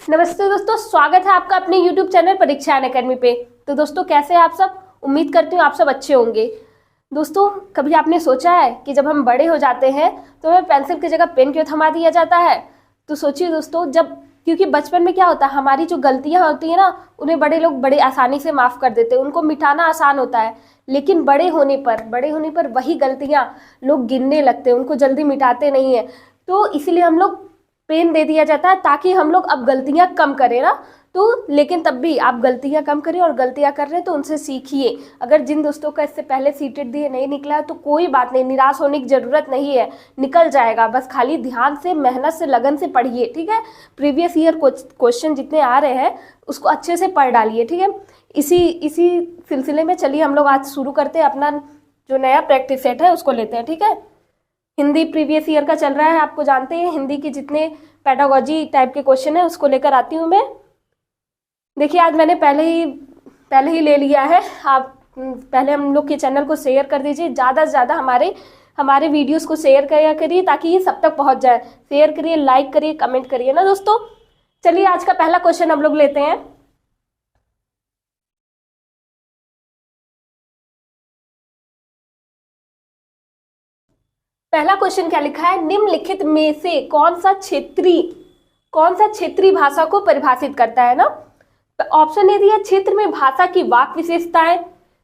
नमस्ते दोस्तों, स्वागत है आपका अपने YouTube चैनल परीक्षा अनअकैडमी पे। तो दोस्तों कैसे हैं आप सब? उम्मीद करती हूँ आप सब अच्छे होंगे। दोस्तों कभी आपने सोचा है कि जब हम बड़े हो जाते हैं तो हमें पेंसिल की जगह पेन क्यों थमा दिया जाता है? तो सोचिए दोस्तों, क्योंकि बचपन में क्या होता है, हमारी जो गलतियाँ होती है ना, उन्हें बड़े लोग बड़े आसानी से माफ़ कर देते हैं, उनको मिटाना आसान होता है। लेकिन बड़े होने पर वही गलतियाँ लोग गिनने लगते हैं, उनको जल्दी मिटाते नहीं है। तो इसीलिए हम लोग पेन दे दिया जाता है ताकि हम लोग अब गलतियां कम करें ना। तो लेकिन तब भी आप गलतियां कम करें, और गलतियां कर रहे हैं तो उनसे सीखिए। अगर जिन दोस्तों का इससे पहले सीटेड दिए नहीं निकला है तो कोई बात नहीं, निराश होने की ज़रूरत नहीं है, निकल जाएगा। बस खाली ध्यान से, मेहनत से, लगन से पढ़िए, ठीक है। प्रीवियस ईयर क्वेश्चन जितने आ रहे हैं उसको अच्छे से पढ़ डालिए, ठीक है। इसी सिलसिले में चलिए हम लोग आज शुरू करते हैं, अपना जो नया प्रैक्टिस सेट है उसको लेते हैं, ठीक है। हिंदी प्रीवियस ईयर का चल रहा है, आपको जानते हैं। हिंदी के जितने पेडागोजी टाइप के क्वेश्चन है उसको लेकर आती हूँ मैं। देखिए आज मैंने पहले ही ले लिया है। आप पहले हम लोग के चैनल को शेयर कर दीजिए, ज़्यादा से ज़्यादा हमारे वीडियोस को शेयर किया करिए ताकि ये सब तक पहुँच जाए। शेयर करिए, लाइक करिए, कमेंट करिए ना दोस्तों। चलिए आज का पहला क्वेश्चन हम लोग लेते हैं। पहला क्वेश्चन क्या लिखा है? निम्नलिखित में से कौन सा क्षेत्रीय भाषा को परिभाषित करता है ना। तो ऑप्शन ए दिया, क्षेत्र में भाषा की वाक विशेषताएं,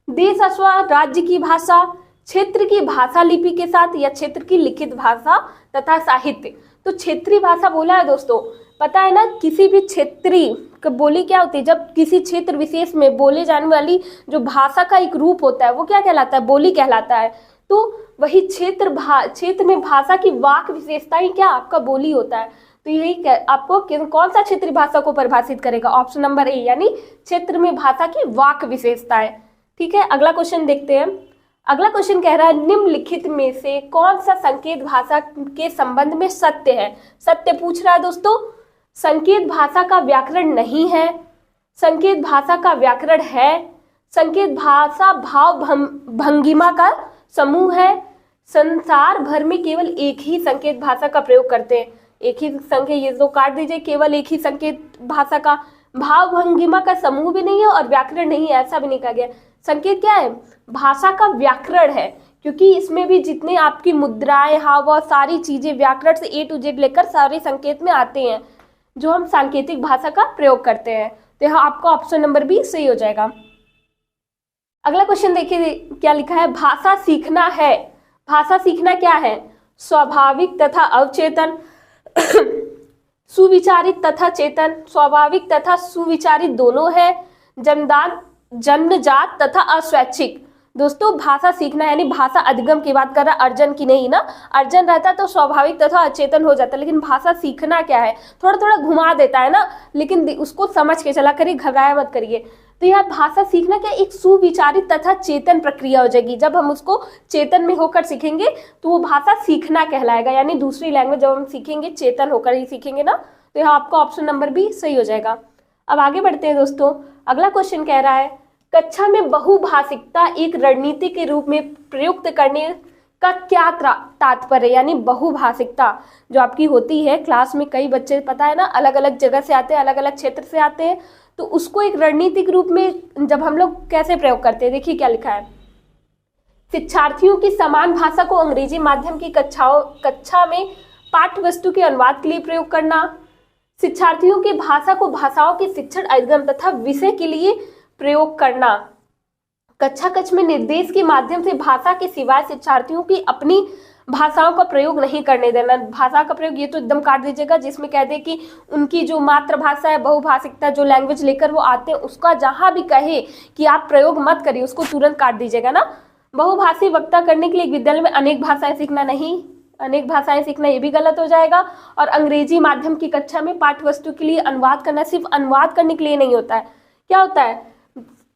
देश अथवा राज्य की भाषा, क्षेत्र की भाषा लिपि के साथ, या क्षेत्र की लिखित भाषा तथा साहित्य। तो क्षेत्रीय भाषा बोला है दोस्तों, पता है ना, किसी भी क्षेत्रीय बोली क्या होती है? जब किसी क्षेत्र विशेष में बोले जाने वाली जो भाषा का एक रूप होता है वो क्या कहलाता है? बोली कहलाता है। तो वही क्षेत्र में भाषा की वाक विशेषताएं क्या? आपका बोली होता है। तो यही आपको कौन सा क्षेत्रीय भाषा को परिभाषित करेगा? ऑप्शन नंबर ए, यानी क्षेत्र में भाषा की वाक विशेषताएं, ठीक है। अगला क्वेश्चन देखते हैं। अगला क्वेश्चन कह रहा है, निम्नलिखित में से कौन सा संकेत भाषा के संबंध में सत्य है? सत्य पूछ रहा है दोस्तों। संकेत भाषा का व्याकरण नहीं है, संकेत भाषा का व्याकरण है, संकेत भाषा भाव भंगिमा का समूह है, संसार भर में केवल एक ही संकेत भाषा का प्रयोग करते हैं। एक ही संकेत, ये तो काट दीजिए, केवल एक ही संकेत भाषा का, भाव भंगिमा का समूह भी नहीं है और व्याकरण नहीं है, ऐसा भी नहीं कहा गया। संकेत क्या है? भाषा का व्याकरण है, क्योंकि इसमें भी जितने आपकी मुद्राएं, हाव, सारी चीजें व्याकरण से ए टू जेड लेकर सारे संकेत में आते हैं जो हम सांकेतिक भाषा का प्रयोग करते हैं। तो यहाँ आपका ऑप्शन नंबर बी सही हो जाएगा। अगला क्वेश्चन देखिए क्या लिखा है। भाषा सीखना है। भाषा सीखना क्या है? स्वाभाविक तथा अवचेतन, सुविचारित तथा चेतन, स्वाभाविक तथा सुविचारित दोनों है, जन्मजात तथा अस्वैच्छिक। दोस्तों भाषा सीखना यानी भाषा अधिगम की बात कर रहा है, अर्जन की नहीं ना। अर्जन रहता तो स्वाभाविक तथा अचेतन हो जाता, लेकिन भाषा सीखना क्या है? थोड़ा थोड़ा घुमा देता है ना, लेकिन उसको समझ के चला करिए, घबराया मत करिए। तो यह भाषा सीखना क्या? एक सुविचारित तथा चेतन प्रक्रिया हो जाएगी। जब हम उसको चेतन में होकर सीखेंगे तो वो भाषा सीखना कहलाएगा, यानी दूसरी लैंग्वेज जब हम सीखेंगे चेतन होकर ही सीखेंगे ना। तो यहाँ आपका ऑप्शन नंबर बी सही हो जाएगा। अब आगे बढ़ते हैं दोस्तों। अगला क्वेश्चन कह रहा है, कक्षा में बहुभाषिकता एक रणनीति के रूप में प्रयुक्त करने का क्या तात्पर्य? यानी बहुभाषिकता जो आपकी होती है क्लास में, कई बच्चे पता है ना अलग अलग जगह से आते हैं, अलग अलग क्षेत्र से आते हैं, तो उसको एक रणनीतिक रूप में जब हम लोग कैसे प्रयोग करते हैं, देखिए क्या लिखा है। शिक्षार्थियों की समान भाषा को अंग्रेजी माध्यम की कक्षा में पाठ्य वस्तु के अनुवाद के लिए प्रयोग करना, शिक्षार्थियों की भाषा को भाषाओं के शिक्षण, अधिगम तथा विषय के लिए प्रयोग करना, कक्षा कक्ष में निर्देश के माध्यम से भाषा के सिवाय शिक्षार्थियों की अपनी भाषाओं का प्रयोग नहीं करने देना। भाषा का प्रयोग ये तो एकदम काट दीजिएगा जिसमें कह दे कि उनकी जो मातृभाषा है, बहुभाषिकता जो लैंग्वेज लेकर वो आते हैं, उसका जहां भी कहे कि आप प्रयोग मत करिए उसको तुरंत काट दीजिएगा ना। बहुभाषी वक्ता करने के लिए एक विद्यालय में अनेक भाषाएं सीखना नहीं, अनेक भाषाएं सीखना ये भी गलत हो जाएगा। और अंग्रेजी माध्यम की कक्षा में पाठ्य वस्तु के लिए अनुवाद करना सिर्फ अनुवाद करने के लिए नहीं होता है। क्या होता है,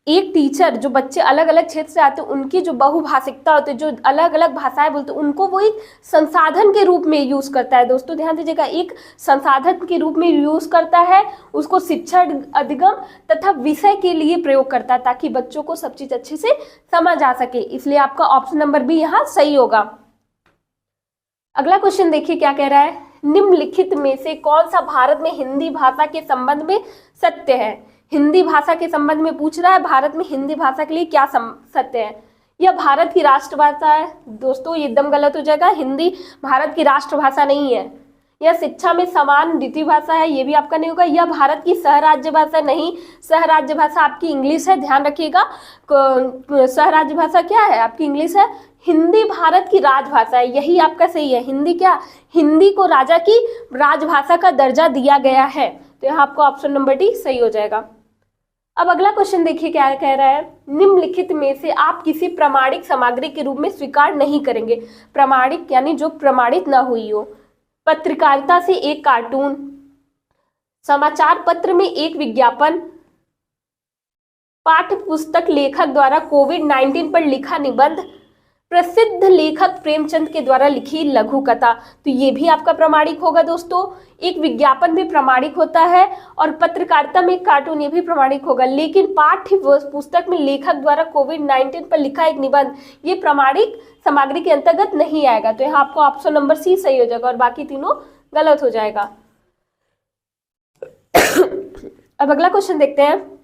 एक टीचर जो बच्चे अलग अलग क्षेत्र से आते हैं उनकी जो बहुभाषिकता होती है, जो अलग अलग भाषाएं बोलते हैं, उनको वो एक संसाधन के रूप में यूज करता है। दोस्तों ध्यान दीजिएगा, एक संसाधन के रूप में यूज करता है, उसको शिक्षण, अधिगम तथा विषय के लिए प्रयोग करता है ताकि बच्चों को सब चीज अच्छे से समझ आ सके। इसलिए आपका ऑप्शन नंबर बी यहाँ सही होगा। अगला क्वेश्चन देखिए क्या कह रहा है। निम्नलिखित में से कौन सा भारत में हिंदी भाषा के संबंध में सत्य है? हिंदी भाषा के संबंध में पूछ रहा है, भारत में हिंदी भाषा के लिए क्या सत्य है? यह भारत की राष्ट्रभाषा है। दोस्तों ये एकदम गलत हो जाएगा, हिंदी भारत की राष्ट्रभाषा नहीं है। यह शिक्षा में समान द्वितीय भाषा है, ये भी आपका नहीं होगा। यह भारत की सहराज्य भाषा नहीं, सहराज्य भाषा आपकी इंग्लिश है, ध्यान रखिएगा। सहराज्य भाषा क्या है? आपकी इंग्लिश है। हिंदी भारत की राजभाषा है, यही आपका सही है। हिंदी क्या? हिंदी को राजा की राजभाषा का दर्जा दिया गया है, तो यहाँ आपको ऑप्शन नंबर डी सही हो जाएगा। अब अगला क्वेश्चन देखिए क्या कह रहा है, निम्नलिखित में से आप किसी प्रमाणिक सामग्री के रूप में स्वीकार नहीं करेंगे। प्रमाणिक यानी जो प्रमाणित ना हुई हो। पत्रकारिता से एक कार्टून, समाचार पत्र में एक विज्ञापन, पाठ्य पुस्तक लेखक द्वारा कोविड-19 पर लिखा निबंध, प्रसिद्ध लेखक प्रेमचंद के द्वारा लिखी लघु कथा। तो ये भी आपका प्रमाणिक होगा दोस्तों। एक विज्ञापन भी प्रमाणिक होता है और पत्रकारिता में कार्टून, ये भी प्रमाणिक होगा। लेकिन पाठ्य पुस्तक में लेखक द्वारा कोविड-19 पर लिखा एक निबंध, ये प्रमाणिक सामग्री के अंतर्गत नहीं आएगा। तो यहाँ आपको ऑप्शन नंबर सी सही हो जाएगा और बाकी तीनों गलत हो जाएगा। अब अगला क्वेश्चन देखते हैं।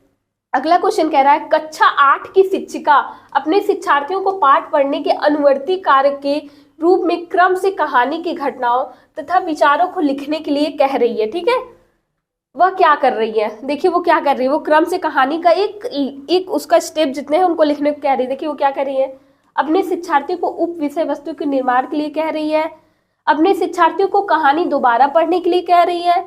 अगला क्वेश्चन कह रहा है, कक्षा 8 की शिक्षिका अपने शिक्षार्थियों को पाठ पढ़ने के अनुवर्ती कार्य के रूप में क्रम से कहानी की घटनाओं तथा विचारों को लिखने के लिए कह रही है। ठीक है, वह क्या कर रही है? देखिए वो क्या कर रही है, वो क्रम से कहानी का एक उसका स्टेप जितने हैं उनको लिखने को कह रही है। देखिए वो क्या कर रही है, अपने शिक्षार्थियों को उप विषय वस्तु के निर्माण के लिए कह रही है, अपने शिक्षार्थियों को कहानी दोबारा पढ़ने के लिए कह रही है,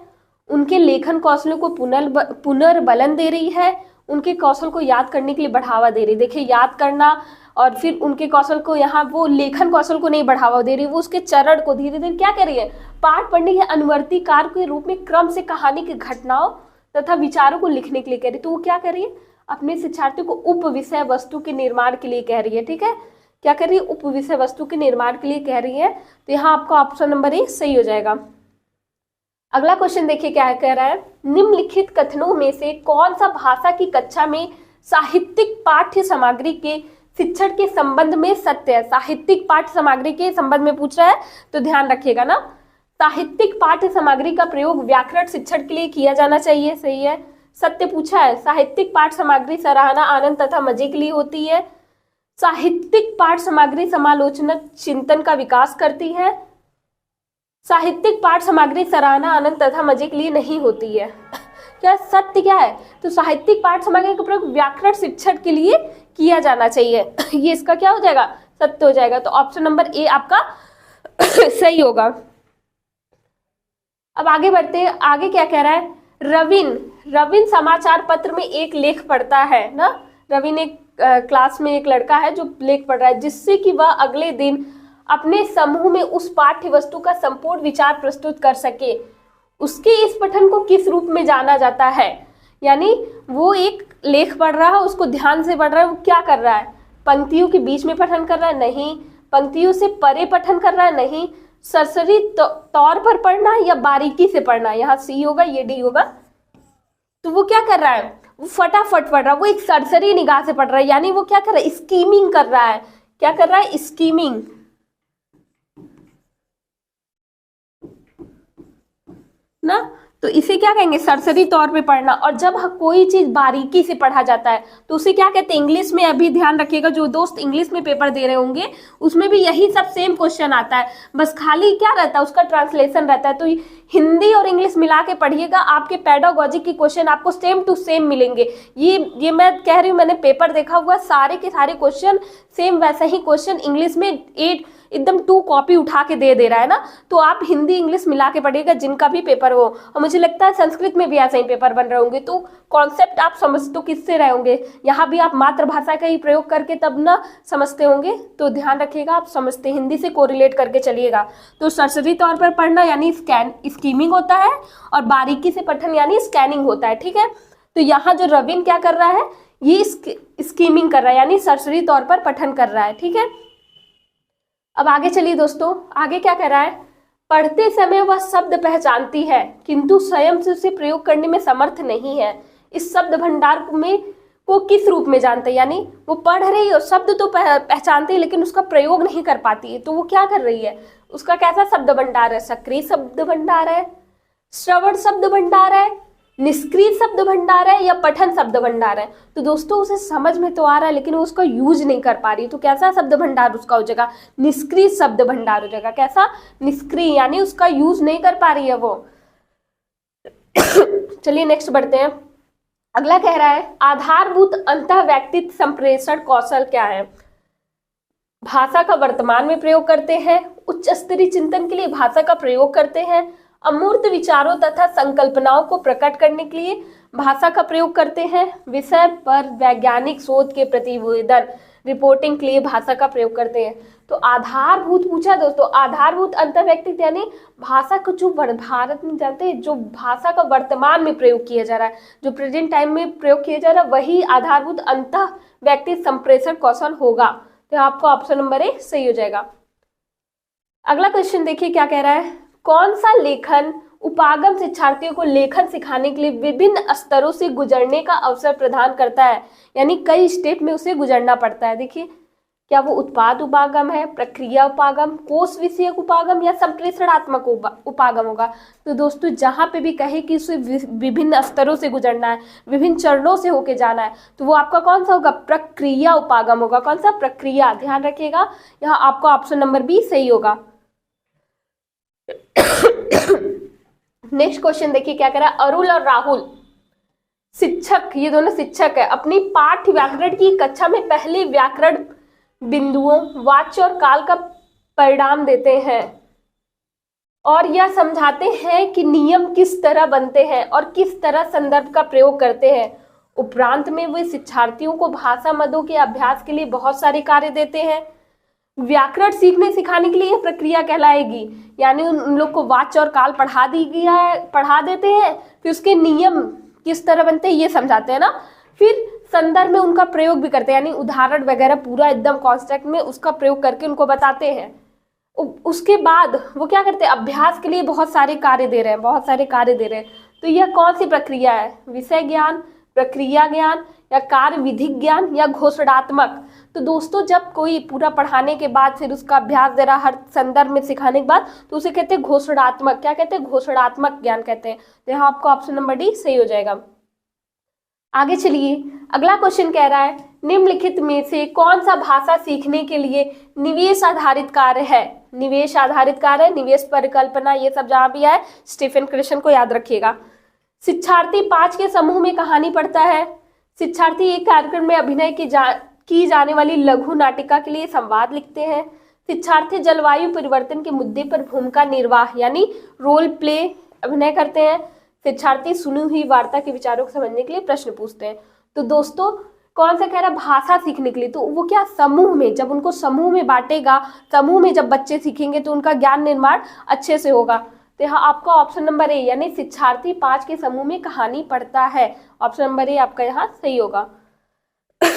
उनके लेखन कौशलों को पुनर्बलन दे रही है, उनके कौशल को याद करने के लिए बढ़ावा दे रही। देखिए याद करना और फिर उनके कौशल को, यहाँ वो लेखन कौशल को नहीं बढ़ावा दे रही, वो उसके चरण को धीरे धीरे क्या कर रही है, पाठ पढ़ने के अनुवर्ती कार्य के रूप में क्रम से कहानी की घटनाओं तथा विचारों को लिखने के लिए कह रही। तो वो क्या कर रही है, अपने शिक्षार्थियों को उप विषय वस्तु के निर्माण के लिए कह रही है। ठीक है, क्या कर रही है, उप विषय वस्तु के निर्माण के लिए कह रही है। तो यहाँ आपका ऑप्शन नंबर ए सही हो जाएगा। अगला क्वेश्चन देखिए क्या कह रहा है, निम्नलिखित कथनों में से कौन सा भाषा की कक्षा में साहित्यिक पाठ्य सामग्री के शिक्षण के संबंध में सत्य है? साहित्यिक पाठ्य सामग्री के संबंध में पूछ रहा है, तो ध्यान रखिएगा ना। साहित्यिक पाठ्य सामग्री का प्रयोग व्याकरण शिक्षण के लिए किया जाना चाहिए, सही है। सत्य पूछा है, साहित्यिक पाठ्य सामग्री सराहना, आनंद तथा मजे के लिए होती है। साहित्यिक पाठ्य सामग्री समालोचना चिंतन का विकास करती है। साहित्यिक पाठ सामग्री सराहना, आनंद तथा मजे के लिए नहीं होती है। क्या सत्य क्या है, तो साहित्यिक पाठ सामग्री का प्रयोग व्याकरण शिक्षण के लिए किया जाना चाहिए। ये इसका क्या हो जाएगा, सत्य हो जाएगा। तो ऑप्शन नंबर ए आपका सही होगा। अब आगे बढ़ते हैं, आगे क्या कह रहा है, रविन समाचार पत्र में एक लेख पढ़ता है ना। रविन एक क्लास में एक लड़का है जो लेख पढ़ रहा है, जिससे कि वह अगले दिन अपने समूह में उस पाठ्य वस्तु का संपूर्ण विचार प्रस्तुत कर सके। उसके इस पठन को किस रूप में जाना जाता है? यानी वो एक लेख पढ़ रहा है, उसको ध्यान से पढ़ रहा है, वो क्या कर रहा है, पंक्तियों के बीच में पठन कर रहा है? नहीं। पंक्तियों से परे पठन कर रहा है? नहीं। सरसरी तौर पर पढ़ना या बारीकी से पढ़ना? यहाँ सी होगा, ये डी होगा। तो वो क्या कर रहा है, वो फटाफट पढ़ रहा है, वो एक सरसरी निगाह से पढ़ रहा है, यानी वो क्या कर रहा है, स्कीमिंग कर रहा है। क्या कर रहा है, स्कीमिंग ना। तो इसे क्या कहेंगे, सरसरी तौर पे पढ़ना। और जब कोई चीज बारीकी से पढ़ा जाता है तो उसे क्या कहते हैं, इंग्लिश में, अभी ध्यान रखिएगा जो दोस्त इंग्लिश में पेपर दे रहे होंगे उसमें भी यही सब सेम क्वेश्चन आता है, बस खाली क्या रहता है, उसका ट्रांसलेशन रहता है। तो हिंदी और इंग्लिश मिला के पढ़िएगा, आपके पेडागोजी के क्वेश्चन आपको सेम टू सेम मिलेंगे। ये मैं कह रही हूँ, मैंने पेपर देखा हुआ, सारे के सारे क्वेश्चन सेम वैसा ही क्वेश्चन इंग्लिश में एकदम 2 कॉपी उठा के दे रहा है ना। तो आप हिंदी इंग्लिश मिला के पढ़िएगा जिनका भी पेपर हो। और मुझे लगता है संस्कृत में भी ऐसे ही पेपर बन रहे होंगे, तो कॉन्सेप्ट आप समझ तो किससे रहे होंगे, यहाँ भी आप मातृभाषा का ही प्रयोग करके तब ना समझते होंगे। तो ध्यान रखिएगा, आप समझते हिंदी से कोरिलेट करके चलिएगा। तो सरसरी तौर पर पढ़ना यानी स्कीमिंग होता है, और बारीकी से पठन यानी स्कैनिंग होता है। ठीक है, तो यहाँ जो रविन क्या कर रहा है, ये स्कीमिंग कर रहा है, यानी सरसरी तौर पर पठन कर रहा है। ठीक है, अब आगे चलिए दोस्तों, आगे क्या कह रहा है, पढ़ते समय वह शब्द पहचानती है किंतु स्वयं से उसे प्रयोग करने में समर्थ नहीं है। इस शब्द भंडार में को किस रूप में जानते हैं, यानी वो पढ़ रही है, शब्द तो पहचानती है लेकिन उसका प्रयोग नहीं कर पाती है। तो वो क्या कर रही है, उसका कैसा शब्द भंडार है? सक्रिय शब्द भंडार है, श्रवण शब्द भंडार है, निष्क्रिय शब्द भंडार है या पठन शब्द भंडार है? तो दोस्तों उसे समझ में तो आ रहा है लेकिन वो उसका यूज नहीं कर पा रही, तो कैसा शब्द भंडार उसका हो जाएगा? निष्क्रिय शब्द भंडार हो जाएगा। कैसा? निष्क्रिय, यानी उसका यूज नहीं कर पा रही है वो। चलिए नेक्स्ट बढ़ते हैं। अगला कह रहा है आधारभूत अंतः व्यक्तित्व संप्रेषण कौशल क्या है? भाषा का वर्तमान में प्रयोग करते हैं, उच्च स्तरीय चिंतन के लिए भाषा का प्रयोग करते हैं, अमूर्त विचारों तथा संकल्पनाओं को प्रकट करने के लिए भाषा का प्रयोग करते हैं, विषय पर वैज्ञानिक शोध के प्रतिवेदन रिपोर्टिंग के लिए भाषा का प्रयोग करते हैं। तो आधारभूत पूछा दोस्तों, आधारभूत अंतः व्यक्तित्व यानी भाषा को जो भारत में जानते हैं, जो भाषा का वर्तमान में प्रयोग किया जा रहा है, जो प्रेजेंट टाइम में प्रयोग किया जा रहा है, वही आधारभूत अंतः व्यक्तित्व संप्रेषण कौशल होगा। तो आपको ऑप्शन नंबर ए सही हो जाएगा। अगला क्वेश्चन देखिए क्या कह रहा है, कौन सा लेखन उपागम शिक्षार्थियों को लेखन सिखाने के लिए विभिन्न स्तरों से गुजरने का अवसर प्रदान करता है, यानी कई स्टेप में उसे गुजरना पड़ता है। देखिए क्या वो उत्पाद उपागम है, प्रक्रिया उपागम, कोश विषयक उपागम या संप्रेषणात्मक उपागम होगा? तो दोस्तों जहां पे भी कहे कि उसे विभिन्न स्तरों से गुजरना है, विभिन्न चरणों से होके जाना है, तो वो आपका कौन सा होगा? प्रक्रिया उपागम होगा। कौन सा? प्रक्रिया। ध्यान रखिएगा, यहाँ आपका ऑप्शन नंबर बी सही होगा। नेक्स्ट क्वेश्चन देखिए क्या कह रहा है, अरुल और राहुल शिक्षक, ये दोनों शिक्षक है, अपनी पाठ्य व्याकरण की कक्षा में पहले व्याकरण बिंदुओं, वाच्य और काल का परिणाम देते हैं और यह समझाते हैं कि नियम किस तरह बनते हैं और किस तरह संदर्भ का प्रयोग करते हैं। उपरांत में वे शिक्षार्थियों को भाषा मदों के अभ्यास के लिए बहुत सारे कार्य देते हैं। व्याकरण सीखने सिखाने के लिए यह प्रक्रिया कहलाएगी, यानी उन लोग को वाच्य और काल पढ़ा देते हैं, फिर उसके नियम किस तरह बनते हैं ये समझाते हैं ना, फिर संदर्भ में उनका प्रयोग भी करते हैं, यानी उदाहरण वगैरह पूरा एकदम कॉन्सेप्ट में उसका प्रयोग करके उनको बताते हैं। उसके बाद वो क्या करते हैं? अभ्यास के लिए बहुत सारे कार्य दे रहे हैं, तो यह कौन सी प्रक्रिया है? विषय ज्ञान, प्रक्रिया ज्ञान या कार्य विधिक ज्ञान या घोषणात्मक? तो दोस्तों जब कोई पूरा पढ़ाने के बाद फिर उसका अभ्यास दे रहा हर संदर्भ में सिखाने के बाद, तो उसे कहते हैं घोषणात्मक। क्या कहते हैं? घोषणात्मक ज्ञान कहते हैं। तो यहाँ आपको ऑप्शन नंबर डी सही हो जाएगा। आगे चलिए, अगला क्वेश्चन कह रहा है निम्नलिखित में से कौन सा भाषा सीखने के लिए निवेश आधारित कार्य है? निवेश आधारित कार्य, निवेश परिकल्पना, ये सब जहां भी आए स्टीफन क्रिश्चियन को याद रखिएगा। शिक्षार्थी 5 के समूह में कहानी पढ़ता है। शिक्षार्थी एक कार्यक्रम में अभिनय की जाने वाली लघु नाटिका के लिए संवाद लिखते हैं। शिक्षार्थी जलवायु परिवर्तन के मुद्दे पर भूमिका निर्वाह यानी रोल प्ले अभिनय करते हैं। शिक्षार्थी सुनी हुई वार्ता के विचारों को समझने के लिए प्रश्न पूछते हैं। तो दोस्तों कौन सा कह रहा है? भाषा सीखने के लिए, तो वो क्या समूह में, जब उनको समूह में बांटेगा, समूह में जब बच्चे सीखेंगे तो उनका ज्ञान निर्माण अच्छे से होगा। तो यहाँ आपका ऑप्शन नंबर ए, यानी शिक्षार्थी 5 के समूह में कहानी पढ़ता है, ऑप्शन नंबर ए आपका यहाँ सही होगा।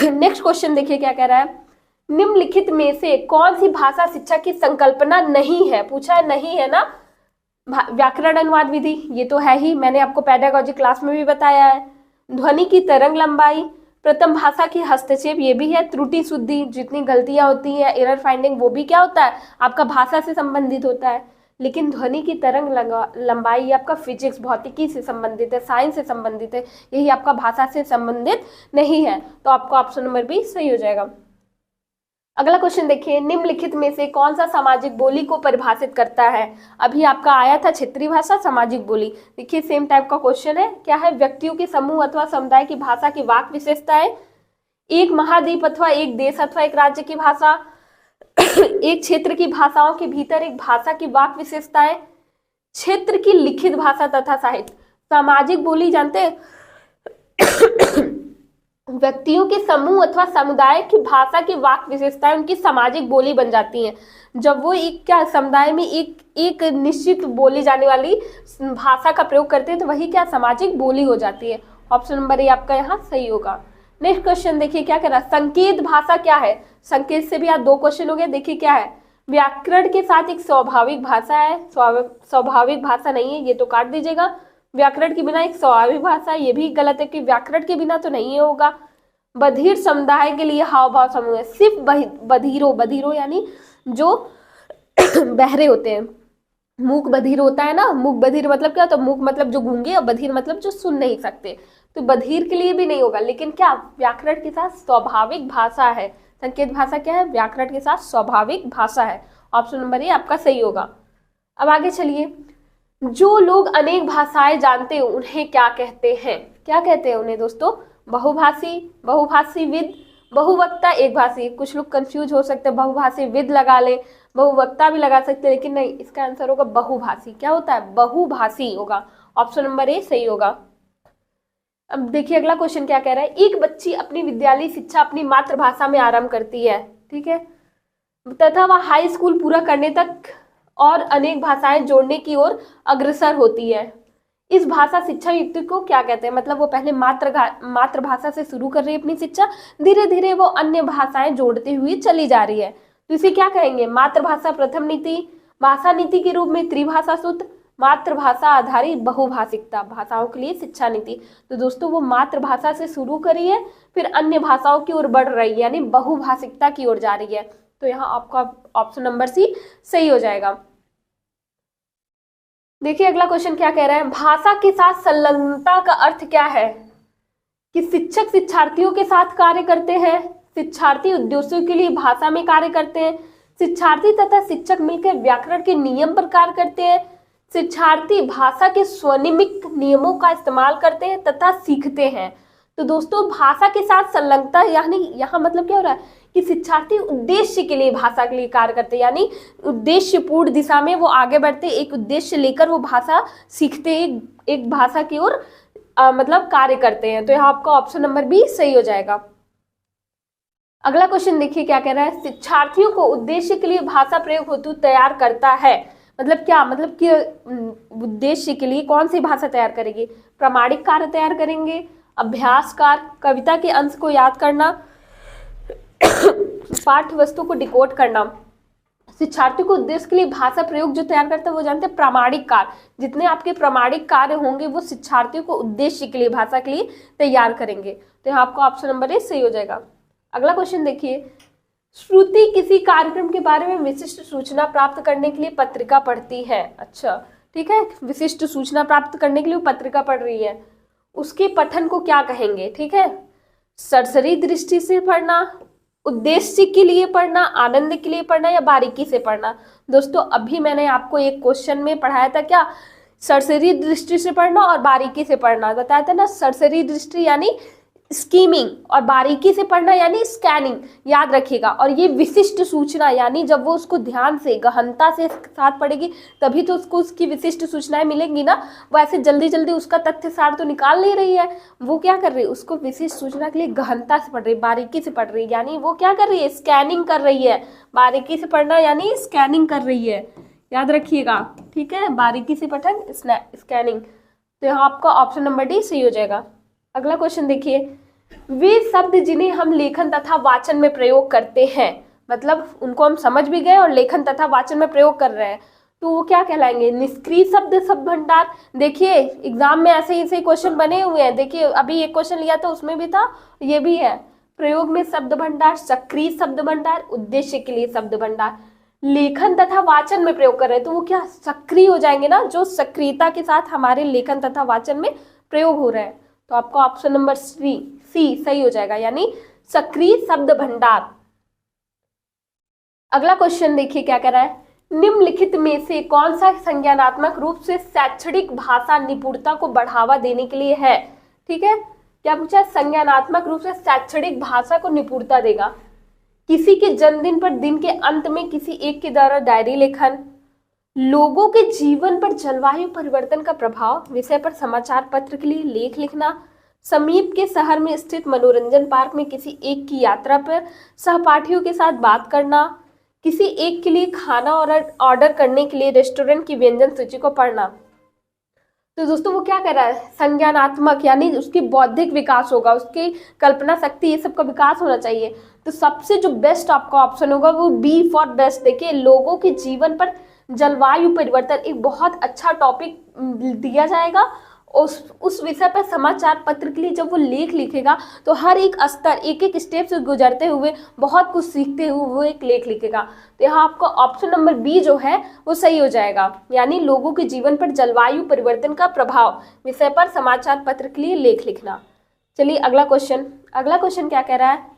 नेक्स्ट क्वेश्चन देखिए क्या कह रहा है, निम्नलिखित में से कौन सी भाषा शिक्षा की संकल्पना नहीं है? पूछा है, नहीं है ना। व्याकरण अनुवाद विधि, ये तो है ही, मैंने आपको पेडागोजी क्लास में भी बताया है। ध्वनि की तरंग लंबाई, प्रथम भाषा की हस्तक्षेप, ये भी है। त्रुटि शुद्धि, जितनी गलतियां होती हैं, एरर फाइंडिंग, वो भी क्या होता है? आपका भाषा से संबंधित होता है। लेकिन ध्वनि की तरंग लंबाई आपका फिजिक्स, भौतिकी से संबंधित है, साइंस से संबंधित है, यही आपका भाषा से संबंधित नहीं है। तो आपका ऑप्शन नंबर बी सही हो जाएगा। अगला क्वेश्चन देखिए, निम्नलिखित में से कौन सा सामाजिक बोली को परिभाषित करता है? अभी आपका आया था क्षेत्रीय भाषा, सामाजिक बोली। देखिए सेम टाइप का क्वेश्चन है, क्या है? व्यक्तियों के समूह अथवा समुदाय की भाषा की वाक विशेषताएं, एक महाद्वीप अथवा एक देश अथवा एक राज्य की भाषा, एक क्षेत्र की भाषाओं के भीतर एक भाषा की वाक विशेषताएं, क्षेत्र की लिखित भाषा तथा साहित्य। सामाजिक बोली जानते हैं व्यक्तियों के समूह अथवा समुदाय की भाषा की वाक विशेषताएं उनकी सामाजिक बोली बन जाती हैं। जब वो एक क्या समुदाय में एक निश्चित बोली जाने वाली भाषा का प्रयोग करते हैं तो वही क्या सामाजिक बोली हो जाती है। ऑप्शन नंबर ए आपका यहाँ सही होगा। नेक्स्ट क्वेश्चन देखिए क्या कह रहा है, संकेत भाषा क्या है? संकेत से भी आज 2 क्वेश्चन हो गए। देखिए क्या है, व्याकरण के साथ एक स्वाभाविक भाषा है, स्वाभाविक भाषा नहीं है, ये तो काट दीजिएगा। व्याकरण के बिना एक स्वाभाविक भाषा, ये भी गलत है कि व्याकरण के बिना तो नहीं होगा। बधिर समुदाय के लिए हाव भाव समूह है, सिर्फ बधिरो यानी जो बहरे होते हैं। मूक बधिर होता है ना, मूक बधिर मतलब क्या होता है, मूक मतलब जो गूंगे और बधिर मतलब जो सुन नहीं सकते, तो बधिर के लिए भी नहीं होगा। लेकिन क्या, व्याकरण के साथ स्वाभाविक भाषा है। संकेत भाषा क्या है, व्याकरण के साथ स्वाभाविक भाषा है। ऑप्शन नंबर ए आपका सही होगा। अब आगे चलिए, जो लोग अनेक भाषाएं जानते हैं उन्हें क्या कहते हैं, क्या कहते हैं उन्हें दोस्तों, बहुभाषी, बहुभाषी विद, बहुवक्ता, एक भाषी। कुछ लोग कंफ्यूज हो सकते हैं, बहुभाषी विद लगा ले, बहुवक्ता भी लगा सकते हैं, लेकिन नहीं, इसका आंसर होगा बहुभाषी। क्या होता है, बहुभाषी होगा। ऑप्शन नंबर ए सही होगा। अब देखिए अगला क्वेश्चन क्या कह रहा है, एक बच्ची अपनी विद्यालय शिक्षा अपनी मातृभाषा में आरंभ करती है, ठीक है, तथा वह हाई स्कूल पूरा करने तक और अनेक भाषाएं जोड़ने की ओर अग्रसर होती है। इस भाषा शिक्षा युक्ति को क्या कहते हैं, मतलब वो पहले मातृभाषा से शुरू कर रही है अपनी शिक्षा, धीरे धीरे वो अन्य भाषाएं जोड़ती हुई चली जा रही है, तो इसे क्या कहेंगे, मातृभाषा प्रथम नीति, भाषा नीति के रूप में त्रिभाषा सूत्र, मातृभाषा आधारित बहुभाषिकता, भाषाओं के लिए शिक्षा नीति। तो दोस्तों वो मातृभाषा से शुरू करी है, फिर अन्य भाषाओं की ओर बढ़ रही है, यानी बहुभाषिकता की ओर जा रही है। तो यहाँ आपका ऑप्शन नंबर सी सही हो जाएगा। देखिए अगला क्वेश्चन क्या कह रहा है, भाषा के साथ संलग्नता का अर्थ क्या है, कि शिक्षक शिक्षार्थियों के साथ कार्य करते हैं, शिक्षार्थी उद्देश्यों के लिए भाषा में कार्य करते हैं, शिक्षार्थी तथा शिक्षक मिलकर व्याकरण के नियम पर कार्य करते हैं, शिक्षार्थी भाषा के स्वनिमिक नियमों का इस्तेमाल करते हैं तथा सीखते हैं। तो दोस्तों भाषा के साथ संलग्नता, यानी यहाँ मतलब क्या हो रहा है कि शिक्षार्थी उद्देश्य के लिए भाषा के लिए कार्य करते हैं, यानी उद्देश्यपूर्ण दिशा में वो आगे बढ़ते, एक उद्देश्य लेकर वो भाषा सीखते, एक भाषा की ओर मतलब कार्य करते हैं। तो यहाँ आपका ऑप्शन नंबर बी सही हो जाएगा। अगला क्वेश्चन देखिए क्या कह रहा है, शिक्षार्थियों को उद्देश्य के लिए भाषा प्रयोग हेतु तैयार करता है, मतलब क्या, मतलब कि उद्देश्य के लिए कौन सी भाषा तैयार करेगी, प्रामाणिक कार्य तैयार करेंगे, अभ्यास कार्य, कविता के अंश को याद करना, पाठ्य वस्तु को डिकोड करना। शिक्षार्थी को उद्देश्य के लिए भाषा प्रयोग जो तैयार करता है वो जानते हैं प्रामाणिक कार्य। जितने आपके प्रामाणिक कार्य होंगे वो शिक्षार्थियों को उद्देश्य के लिए भाषा के लिए तैयार करेंगे। तो यहाँ आपका ऑप्शन नंबर ए सही हो जाएगा। अगला क्वेश्चन देखिए, श्रुति किसी कार्यक्रम के बारे में विशिष्ट सूचना प्राप्त करने के लिए पत्रिका पढ़ती है। अच्छा ठीक है, विशिष्ट सूचना प्राप्त करने के लिए पत्रिका पढ़ रही है, उसके पठन को क्या कहेंगे, ठीक है, सरसरी दृष्टि से पढ़ना, उद्देश्य के लिए पढ़ना, आनंद के लिए पढ़ना, या बारीकी से पढ़ना। दोस्तों अभी मैंने आपको एक क्वेश्चन में पढ़ाया था क्या, सरसरी दृष्टि से पढ़ना और बारीकी से पढ़ना बताया था ना। सरसरी दृष्टि यानी स्कीमिंग और बारीकी से पढ़ना यानी स्कैनिंग, याद रखिएगा। और ये विशिष्ट सूचना, यानी जब वो उसको ध्यान से गहनता से साथ पढ़ेगी तभी तो उसको उसकी विशिष्ट सूचनाएं मिलेंगी ना। वो ऐसे जल्दी जल्दी उसका तथ्य सार तो निकाल नहीं रही है, वो क्या कर रही है, उसको विशिष्ट सूचना के लिए गहनता से पढ़ रही है, बारीकी से पढ़ रही है, यानी वो क्या कर रही है, स्कैनिंग कर रही है। बारीकी से पढ़ना यानी स्कैनिंग कर रही है, याद रखिएगा, ठीक है, बारीकी से पठन स्कैनिंग। तो यहाँ आपका ऑप्शन नंबर डी सही हो जाएगा। अगला क्वेश्चन देखिए, वे शब्द जिन्हें हम लेखन तथा वाचन में प्रयोग करते हैं, मतलब उनको हम समझ भी गए और लेखन तथा वाचन में प्रयोग कर रहे हैं, तो वो क्या कहलाएंगे, निष्क्रिय शब्द शब्द भंडार। देखिए एग्जाम में ऐसे ही क्वेश्चन बने हुए हैं, देखिए अभी एक क्वेश्चन लिया था उसमें भी था, ये भी है, प्रयोग में शब्द भंडार, सक्रिय शब्द भंडार, उद्देश्य के लिए शब्द भंडार। लेखन तथा वाचन में प्रयोग कर रहे हैं तो वो क्या सक्रिय हो जाएंगे ना, जो सक्रियता के साथ हमारे लेखन तथा वाचन में प्रयोग हो रहे हैं। तो आपका ऑप्शन नंबर सी सही हो जाएगा, यानी सक्रिय शब्द भंडार। अगला क्वेश्चन देखिए क्या कह रहा है, निम्नलिखित में से कौन सा संज्ञानात्मक रूप से शैक्षणिक भाषा निपुणता को बढ़ावा देने के लिए है, ठीक है, क्या पूछा, संज्ञानात्मक रूप से शैक्षणिक भाषा को निपुणता देगा। किसी के जन्मदिन पर दिन के अंत में किसी एक के द्वारा डायरी लेखन, लोगों के जीवन पर जलवायु परिवर्तन का प्रभाव विषय पर समाचार पत्र के लिए लेख लिखना, समीप के शहर में स्थित मनोरंजन पार्क में किसी एक की यात्रा पर सहपाठियों के साथ बात करना, किसी एक के लिए खाना ऑर्डर करने के लिए रेस्टोरेंट की व्यंजन सूची को पढ़ना। तो दोस्तों वो क्या कर रहा है, संज्ञानात्मक, यानी उसकी बौद्धिक विकास होगा, उसकी कल्पना शक्ति, ये सब का विकास होना चाहिए। तो सबसे जो बेस्ट आपका ऑप्शन होगा वो बी फॉर बेस्ट। देखिए लोगों के जीवन पर जलवायु परिवर्तन एक बहुत अच्छा टॉपिक दिया जाएगा उस विषय पर समाचार पत्र के लिए जब वो लेख लिखेगा तो हर एक स्तर, एक एक स्टेप से गुजरते हुए बहुत कुछ सीखते हुए वो एक लेख लिखेगा। तो यहाँ आपका ऑप्शन नंबर बी जो है वो सही हो जाएगा, यानी लोगों के जीवन पर जलवायु परिवर्तन का प्रभाव विषय पर समाचार पत्र के लिए लेख लिखना। चलिए अगला क्वेश्चन क्या कह रहा है,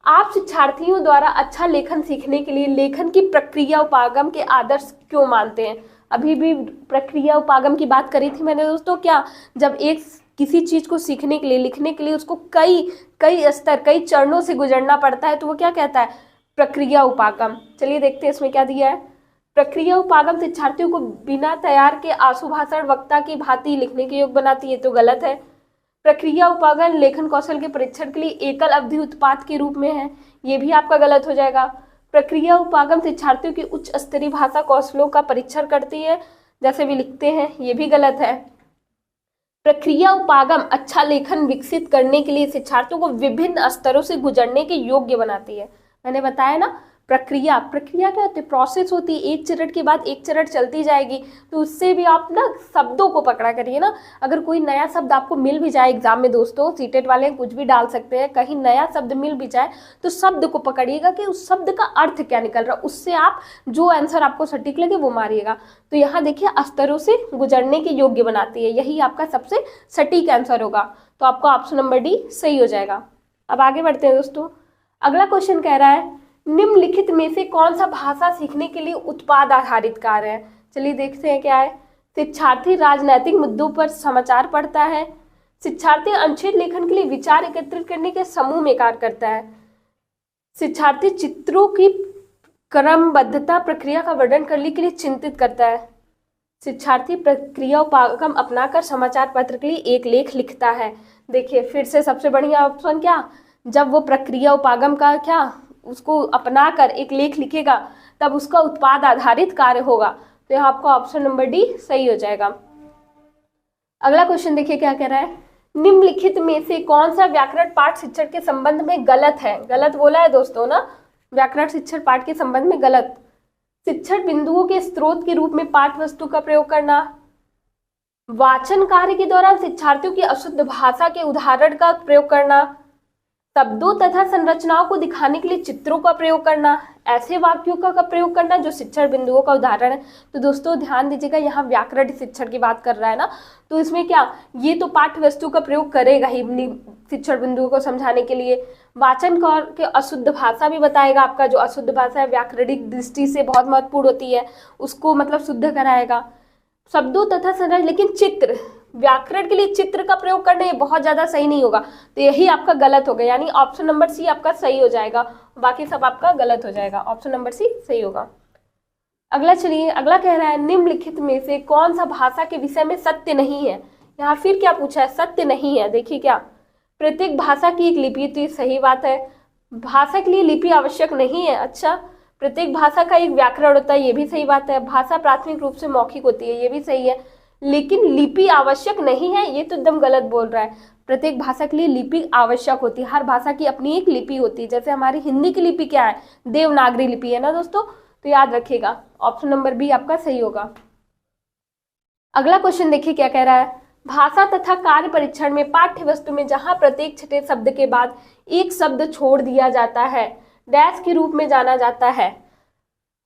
आप शिक्षार्थियों द्वारा अच्छा लेखन सीखने के लिए लेखन की प्रक्रिया उपागम के आदर्श क्यों मानते हैं। अभी भी प्रक्रिया उपागम की बात करी थी मैंने दोस्तों, क्या जब एक किसी चीज को सीखने के लिए, लिखने के लिए उसको कई स्तर, कई चरणों से गुजरना पड़ता है, तो वो क्या कहता है, प्रक्रिया उपागम। चलिए देखते हैं इसमें क्या दिया है। प्रक्रिया उपागम शिक्षार्थियों को बिना तैयार के आशु भाषण वक्ता की भांति लिखने के योग्य बनाती है, तो गलत है। प्रक्रिया उपागम लेखन कौशल के परीक्षण के लिए एकल अवधि उत्पाद के रूप में है, ये भी आपका गलत हो जाएगा। प्रक्रिया उपागम शिक्षार्थियों की उच्च स्तरीय भाषा कौशलों का परीक्षण करती है, जैसे भी लिखते हैं, ये भी गलत है। प्रक्रिया उपागम अच्छा लेखन विकसित करने के लिए शिक्षार्थियों को विभिन्न स्तरों से गुजरने के योग्य बनाती है। मैंने बताया ना, प्रक्रिया क्या होती है, प्रोसेस होती है, एक चरण के बाद एक चरण चलती जाएगी। तो उससे भी आप ना शब्दों को पकड़ा करिए ना। अगर कोई नया शब्द आपको मिल भी जाए एग्जाम में दोस्तों, सीटेट वाले कुछ भी डाल सकते हैं, कहीं नया शब्द मिल भी जाए तो शब्द को पकड़िएगा कि उस शब्द का अर्थ क्या निकल रहा है, उससे आप जो आंसर आपको सटीक लगे वो मारिएगा। तो यहाँ देखिए स्तरों से गुजरने के योग्य बनाती है, यही आपका सबसे सटीक आंसर होगा। तो आपका ऑप्शन नंबर डी सही हो जाएगा। अब आगे बढ़ते हैं दोस्तों। अगला क्वेश्चन कह रहा है, निम्नलिखित में से कौन सा भाषा सीखने के लिए उत्पाद आधारित कार्य है। चलिए देखते हैं क्या है। शिक्षार्थी राजनैतिक मुद्दों पर समाचार पढ़ता है। शिक्षार्थी अनुच्छेद लेखन के लिए विचार एकत्रित करने के समूह में कार्य करता है। शिक्षार्थी चित्रों की क्रमबद्धता प्रक्रिया का वर्णन करने के लिए चिंतित करता है। शिक्षार्थी प्रक्रिया उपागम अपनाकर समाचार पत्र के लिए एक लेख लिखता है। देखिए फिर से सबसे बढ़िया ऑप्शन क्या, जब वो प्रक्रिया उपागम का उसको अपनाकर एक लेख लिखेगा तब उसका उत्पाद आधारित कार्य होगा। तो यहाँ आपका ऑप्शन नंबर डी सही हो जाएगा। अगला क्वेश्चन देखिए क्या कह रहा है, निम्नलिखित में से कौन सा व्याकरण पाठ शिक्षण के संबंध में गलत है। गलत बोला है दोस्तों ना, व्याकरण शिक्षण पाठ के संबंध में गलत। शिक्षण बिंदुओं के स्रोत के रूप में पाठ वस्तु का प्रयोग करना। वाचन कार्य के दौरान शिक्षार्थियों की अशुद्ध भाषा के उदाहरण का प्रयोग करना। शब्दों तथा संरचनाओं को दिखाने के लिए चित्रों का प्रयोग करना। ऐसे वाक्यों का प्रयोग करना जो शिक्षण बिंदुओं का उदाहरण है। तो दोस्तों ध्यान दीजिएगा, यहाँ व्याकरण शिक्षण की बात कर रहा है ना, तो इसमें क्या, ये तो पाठ्य वस्तु का प्रयोग करेगा ही शिक्षण बिंदुओं को समझाने के लिए। वाचन के अशुद्ध भाषा भी बताएगा, आपका जो अशुद्ध भाषा है व्याकरणिक दृष्टि से बहुत महत्वपूर्ण होती है, उसको मतलब शुद्ध कराएगा। शब्दों तथा संरचना, लेकिन चित्र, व्याकरण के लिए चित्र का प्रयोग करना ये बहुत ज्यादा सही नहीं होगा, तो यही आपका गलत होगा, यानी ऑप्शन नंबर सी आपका सही हो जाएगा, बाकी सब आपका गलत हो जाएगा। ऑप्शन नंबर सी सही होगा। अगला चलिए, अगला कह रहा है, निम्नलिखित में से कौन सा भाषा के विषय में सत्य नहीं है। यहाँ फिर क्या पूछा है, सत्य नहीं है। देखिए क्या, प्रत्येक भाषा की एक लिपि, तो सही बात है, भाषा के लिए लिपि आवश्यक नहीं है। अच्छा, प्रत्येक भाषा का एक व्याकरण होता है, ये भी सही बात है। भाषा प्राथमिक रूप से मौखिक होती है, ये भी सही है, लेकिन लिपि आवश्यक नहीं है, ये तो एकदम गलत बोल रहा है। प्रत्येक भाषा के लिए लिपि आवश्यक होती है, हर भाषा की अपनी एक लिपि होती है। जैसे हमारी हिंदी की लिपि क्या है, देवनागरी लिपि है ना दोस्तों, तो याद रखिएगा ऑप्शन नंबर बी आपका सही होगा। अगला क्वेश्चन देखिए क्या कह रहा है, भाषा तथा कार्य परीक्षण में पाठ्य वस्तु में जहां प्रत्येक छठे शब्द के बाद एक शब्द छोड़ दिया जाता है डैश के रूप में जाना जाता है।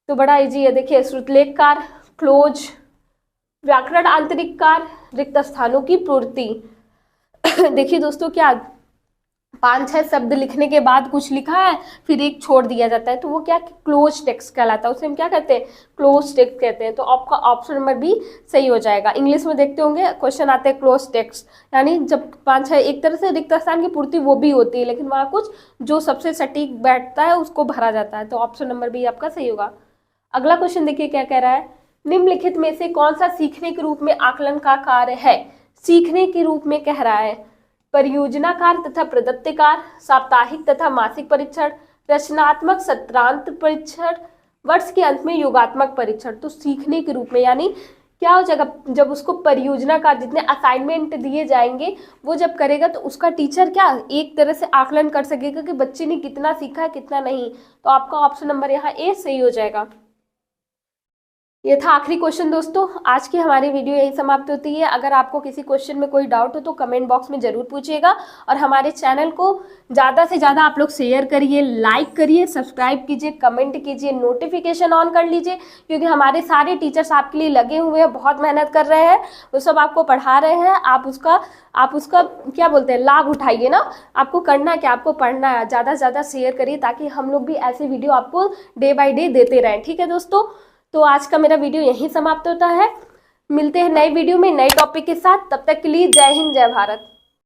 तो बड़ा इजी है, देखिए श्रुतलेखकार, क्लोज, व्याकरण आंतरिक कार्य, रिक्त स्थानों की पूर्ति। देखिए दोस्तों क्या, 5-6 शब्द लिखने के बाद कुछ लिखा है फिर एक छोड़ दिया जाता है, तो वो क्या, क्लोज टेक्स्ट कहलाता है, उसे हम क्या कहते हैं, क्लोज टेक्स्ट कहते हैं। तो आपका ऑप्शन नंबर बी सही हो जाएगा। इंग्लिश में देखते होंगे क्वेश्चन आते हैं क्लोज टेक्स्ट, यानी जब 5-6 एक तरह से रिक्त स्थान की पूर्ति वो भी होती है, लेकिन वहाँ कुछ जो सबसे सटीक बैठता है उसको भरा जाता है। तो ऑप्शन नंबर बी आपका सही होगा। अगला क्वेश्चन देखिए क्या कह रहा है, निम्नलिखित में से कौन सा सीखने के रूप में आकलन का कार्य है। सीखने के रूप में कह रहा है, परियोजना कार्य तथा प्रदत्त कार्य, साप्ताहिक तथा मासिक परीक्षण, रचनात्मक सत्रांत परीक्षण, वर्ष के अंत में योगात्मक परीक्षण। तो सीखने के रूप में यानी क्या हो जाएगा, जब उसको परियोजना कार्य, जितने असाइनमेंट दिए जाएंगे वो जब करेगा तो उसका टीचर क्या एक तरह से आकलन कर सकेगा कि बच्चे ने कितना सीखा है कितना नहीं। तो आपका ऑप्शन नंबर यहाँ ए सही हो जाएगा। ये था आखिरी क्वेश्चन दोस्तों। आज की हमारी वीडियो यही समाप्त होती है। अगर आपको किसी क्वेश्चन में कोई डाउट हो तो कमेंट बॉक्स में ज़रूर पूछिएगा, और हमारे चैनल को ज़्यादा से ज़्यादा आप लोग शेयर करिए, लाइक करिए, सब्सक्राइब कीजिए, कमेंट कीजिए, नोटिफिकेशन ऑन कर लीजिए, क्योंकि हमारे सारे टीचर्स आपके लिए लगे हुए हैं, बहुत मेहनत कर रहे हैं, वो सब आपको पढ़ा रहे हैं। आप उसका क्या बोलते हैं, लाभ उठाइए ना। आपको करना क्या, आपको पढ़ना है। ज़्यादा से ज़्यादा शेयर करिए ताकि हम लोग भी ऐसे वीडियो आपको डे बाय डे देते रहें। ठीक है दोस्तों, तो आज का मेरा वीडियो यहीं समाप्त होता है। मिलते हैं नए वीडियो में नए टॉपिक के साथ। तब तक के लिए जय हिंद, जय भारत।